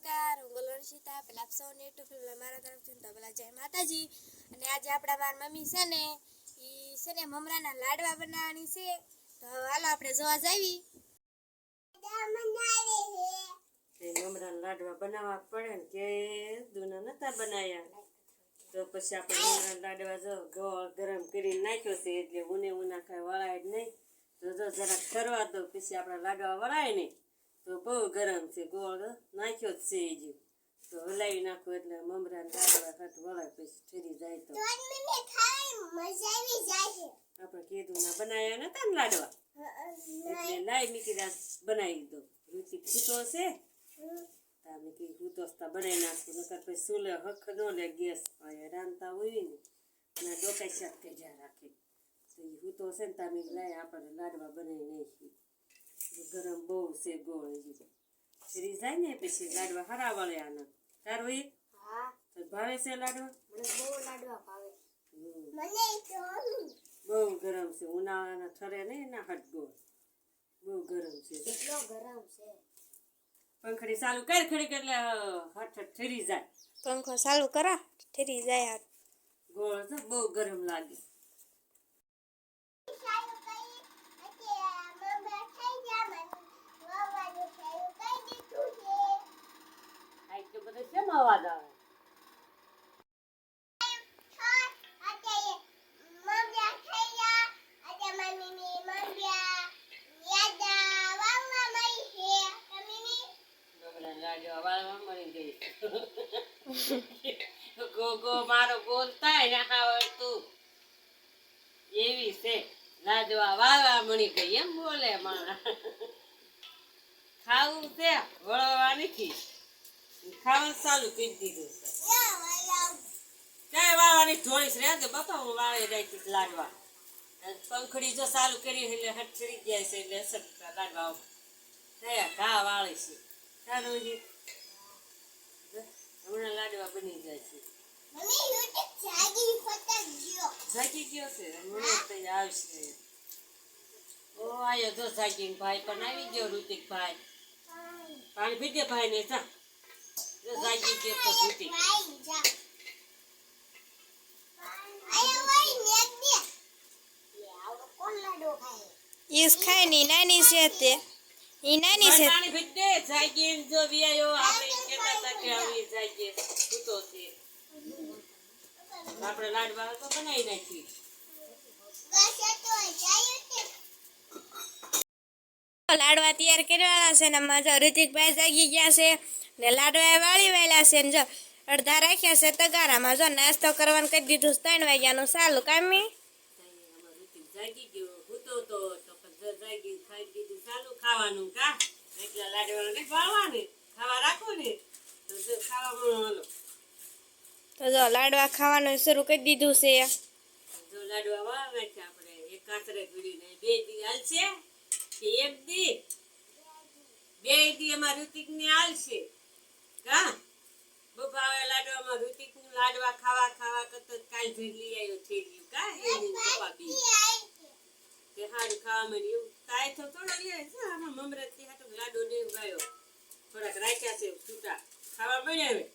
નમસ્કાર, હું ગોલવંશિતા. પેલા આપ સૌને યુટ્યુબ ફેમિલી મારા તરફથી તો પેલા જય માતાજી. અને આજે આપણા મારી મમ્મી છે ને ઈ છે ને મમરાના લાડવા બનાવવાની છે. તો હાલો આપણે જોવા જાવી. મમરાના લાડવા બનાવવા પડે ને કે દૂના નતા બનાવ્યા. તો પછી આપણે મમરાના લાડવા જો ગોળ ગરમ કરીને નાખ્યો છે એટલે ઉના કાંઈ વળાય જ નહીં. તો જો જરાક કરવા દો પછી આપણા લાડવા વળાય ને તો બહુ ગરમ છે. ગોળ નાખ્યો જ છે એ જ તો હલાવી નાખો એટલે મમરાના લાડવા કાંટ વળાય પછી ઠરી જાય તો આપણે કીધું ના બનાવ્યા નતા ને લાડવા એટલે લાઈ મીકી બનાવી દો. રુચિ ખૂટો છે તમે કઈ ખૂટોસતા બનાવી નાખું નકર પછી સુલે હખ ન લે ગેસ રાંધતા હોય ને ના ડોકાઈ શાક કજા રાખે તો એ ખૂટો છે ને તમે લાઈ આપણે લાડવા બનાવી નાખી. ગરમ બહુ છે ગોળ ફરી જાય ને પછી લાડવા હરા વળે આના તારું એ તો ભાવે છે લાડવા? મને બહુ લાડવા ભાવે. બહુ ગરમ છે ઉનાળાના ઠરે નહીં ના હટ ગોળ બહુ ગરમ છે. કેટલો ગરમ છે. પંખડી ચાલુ કર ખડી એટલે હઠ ઠરી જાય. પંખો ચાલુ કરા ઠરી જાય. ગોળ તો બહુ ગરમ લાગે. આટલો બધો કેમ અવાજ આવે? ગોગો મારો બોલતા ને આવડતું એવી છે લાડવા વાળવા મળી ગઈ એમ બોલે મારા. ખાવું છે વળવા નથી ખાવાનું ચાલુ કરી દીધું છે. ક્યાંય વાળવાની ઢોળીશ રે તો બાપા હું વાળી રાખીશ લાડવા. પંખડી જો ચાલુ કરી એટલે હટરી ગયા છે એટલે અસર લાડવા થયા ઘા વાળે છે. ચાલો હમણાં લાડવા બની જાય છે. જાગી ગયો છે હમણાં તો આવશે. ઓ આયો જો જાગીને ભાઈ પણ આવી ગયો ઋતિકભાઈ. પાણી પીધે ભાઈ ને જા જો જાગી ગયો તો ઋતિક. ઈસ ખાય ની નાની છે તે ઈ નાની છે. પાણી પીધે જાગીને જો વિયાયો આપણે કેતા હતા કે આવી જાગીએ સૂતો છે. આપણે લાડવા તો બનાવી નાખી. લાડવા તૈયાર કરવાના છે ને મારા ઋતિકભાઈ જાગી ગયા છે ને લાડવા વાળી વાળ્યા છે ને જો અડધા રાખ્યા છે તગારામાં. જો નાસ્તો કરવાનું કરી દીધું 3 વાગ્યાનું ચાલુ કામી. જાગી ગયો હૂતો તો જાગી ખાઈ દીધું ચાલુ ખાવાનું કા એટલે લાડવાનું ને વાળવાની ખાવા રાખો ને તો જો ખાવામાં હાલો. તો જો લાડવા ખાવાનું શરૂ કરી દીધું છે. જો લાડવા વાળ નાખ્યા આપણે એક કાતરે ઘડીને 2 દી હાલશે કે 1 દી 2 દી અમાર ઋતિક ને હાલશે કા બપાવે લાડવામાં ઋતિક નું લાડવા ખાવા કરતો કાલ ભેગલી આવ્યો છે કા એની પપ્પા બી તે હારું ખાવામાં એવું કાય તો થોડો લે છે આમાં મમરત થી હાટો લાડો ને ગાયો થોડાક રાખ્યા છે છૂટા ખાવા મળ્યા હવે